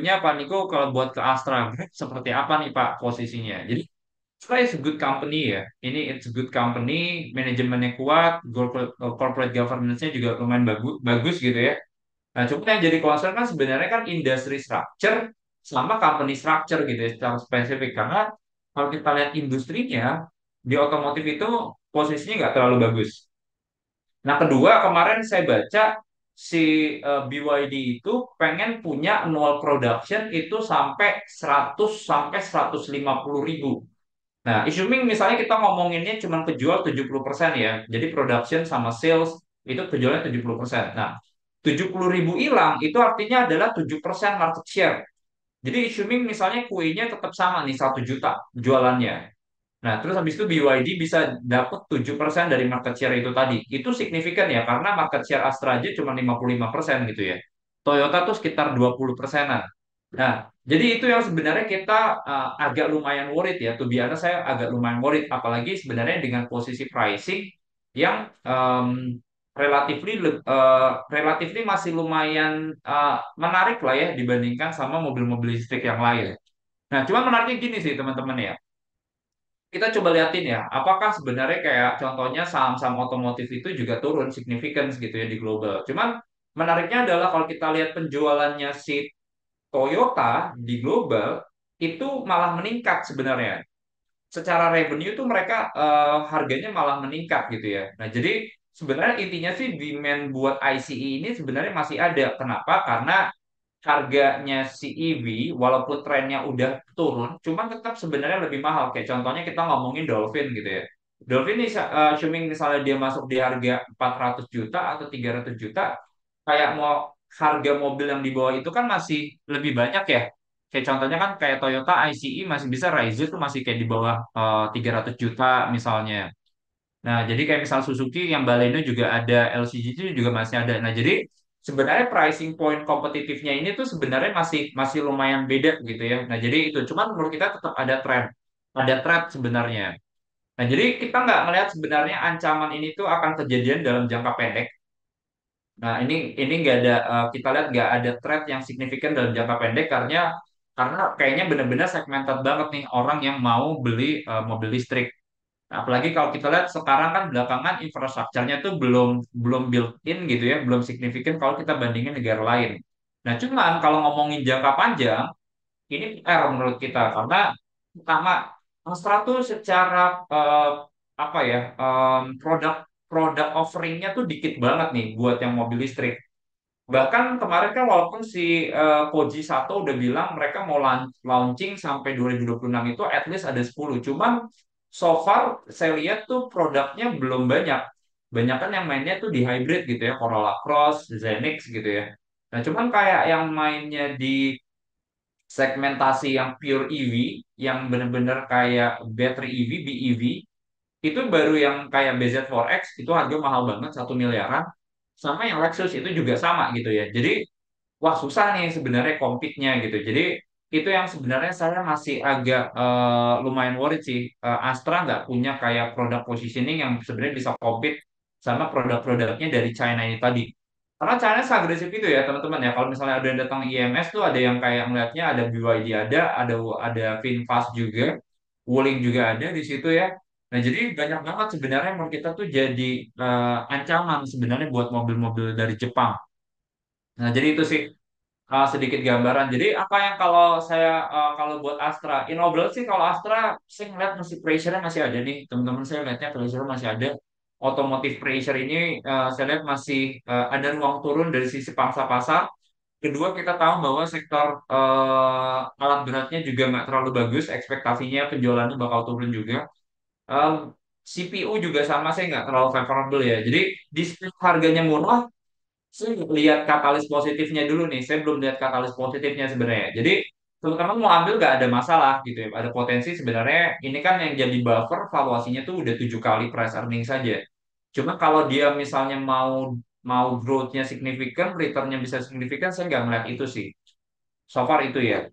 overview-nya Pak Niko kalau buat ke Astra Group seperti apa nih Pak posisinya? Jadi Astra is a good company ya. Ini it's a good company, manajemennya kuat, corporate governance-nya juga lumayan bagus, bagus gitu ya. Nah, cuma yang jadi concern kan sebenarnya kan industry structure sama company structure gitu ya secara spesifik. Karena kalau kita lihat industrinya di otomotif itu posisinya nggak terlalu bagus. Nah, kedua kemarin saya baca si BYD itu pengen punya annual production itu sampai 100 sampai 150 ribu. Nah, assuming misalnya kita ngomonginnya cuma kejual 70% ya. Jadi production sama sales itu kejualnya 70%. Nah, 70 ribu hilang itu artinya adalah 7% market share. Jadi assuming misalnya kuenya tetap sama nih 1 juta jualannya. Nah, terus habis itu BYD bisa dapat 7% dari market share itu tadi. Itu signifikan ya, karena market share Astra aja cuma 55% gitu ya. Toyota tuh sekitar 20%-an. Nah, jadi itu yang sebenarnya kita agak lumayan worried ya. Tuh biasa saya agak lumayan worried. Apalagi sebenarnya dengan posisi pricing yang relatively masih lumayan menarik lah ya dibandingkan sama mobil-mobil listrik yang lain. Nah, cuma menariknya gini sih teman-teman ya, kita coba liatin ya, apakah sebenarnya kayak contohnya saham-saham otomotif itu juga turun signifikan gitu ya di global. Cuman menariknya adalah kalau kita lihat penjualannya si Toyota di global itu malah meningkat sebenarnya. Secara revenue tuh mereka harganya malah meningkat gitu ya. Nah, jadi sebenarnya intinya sih demand buat ICE ini sebenarnya masih ada. Kenapa? Karena harganya si EV walaupun trennya udah turun, cuman tetap sebenarnya lebih mahal. Kayak contohnya kita ngomongin Dolphin gitu ya. Dolphin ini assuming misalnya dia masuk di harga 400 juta atau 300 juta, kayak mau harga mobil yang di bawah itu kan masih lebih banyak ya. Kayak contohnya kan kayak Toyota ICE masih bisa Raizu tuh masih kayak di bawah 300 juta misalnya. Nah, jadi kayak misal Suzuki yang Baleno juga ada, LCG itu juga masih ada. Nah, jadi sebenarnya pricing point kompetitifnya ini tuh sebenarnya masih masih lumayan beda gitu ya. Nah, jadi itu cuman menurut kita tetap ada trend sebenarnya. Nah, jadi kita nggak melihat sebenarnya ancaman ini tuh akan kejadian dalam jangka pendek. Nah, ini nggak ada kita lihat nggak ada trend yang signifikan dalam jangka pendek karena kayaknya benar-benar segmented banget nih orang yang mau beli mobil listrik. Nah, apalagi kalau kita lihat sekarang kan belakangan infrastrukturnya tuh belum belum built in gitu ya, belum signifikan kalau kita bandingin negara lain. Nah, cuman kalau ngomongin jangka panjang, ini PR menurut kita karena pertama Astra tuh secara apa ya produk produk offeringnya tuh dikit banget nih buat yang mobil listrik. Bahkan kemarin kan walaupun si Koji Sato udah bilang mereka mau launching sampai 2026 itu at least ada 10. Cuman so far saya lihat tuh produknya belum banyak. Banyak kan yang mainnya tuh di hybrid gitu ya, Corolla Cross, Zenix gitu ya. Nah, cuman kayak yang mainnya di segmentasi yang pure EV, yang bener-bener kayak battery EV, BEV, itu baru yang kayak BZ4X, itu harga mahal banget, 1 miliaran. Sama yang Lexus itu juga sama gitu ya. Jadi wah susah nih sebenarnya compete-nya gitu. Jadi itu yang sebenarnya saya masih agak lumayan worried sih. Astra nggak punya kayak produk positioning yang sebenarnya bisa compete sama produk-produknya dari China ini tadi. Karena China seagresif itu ya teman-teman ya. Kalau misalnya ada yang datang IMS tuh ada yang kayak ngeliatnya ada BYD ada VinFast juga, Wuling juga ada di situ ya. Nah jadi banyak banget sebenarnya menurut kita tuh jadi ancaman sebenarnya buat mobil-mobil dari Jepang. Nah jadi itu sih sedikit gambaran. Jadi apa yang kalau saya kalau buat Astra, in overall sih kalau Astra saya ngeliat masih pressure-nya masih ada nih. Teman-teman saya lihatnya pressure masih ada. Otomotif pressure ini saya lihat masih ada ruang turun dari sisi pangsa pasar. Kedua kita tahu bahwa sektor alat beratnya juga nggak terlalu bagus. Ekspektasinya penjualannya bakal turun juga. Um, CPU juga sama saya nggak terlalu favorable ya. Jadi di sisi harganya murah, saya lihat katalis positifnya dulu nih. Saya belum lihat katalis positifnya sebenarnya. Jadi teman-teman mau ambil nggak ada masalah gitu ya. Ada potensi sebenarnya ini kan yang jadi buffer valuasinya tuh udah 7 kali price earning saja. Cuma kalau dia misalnya mau mau growth-nya signifikan, return-nya bisa signifikan, saya nggak melihat itu sih. So far itu ya.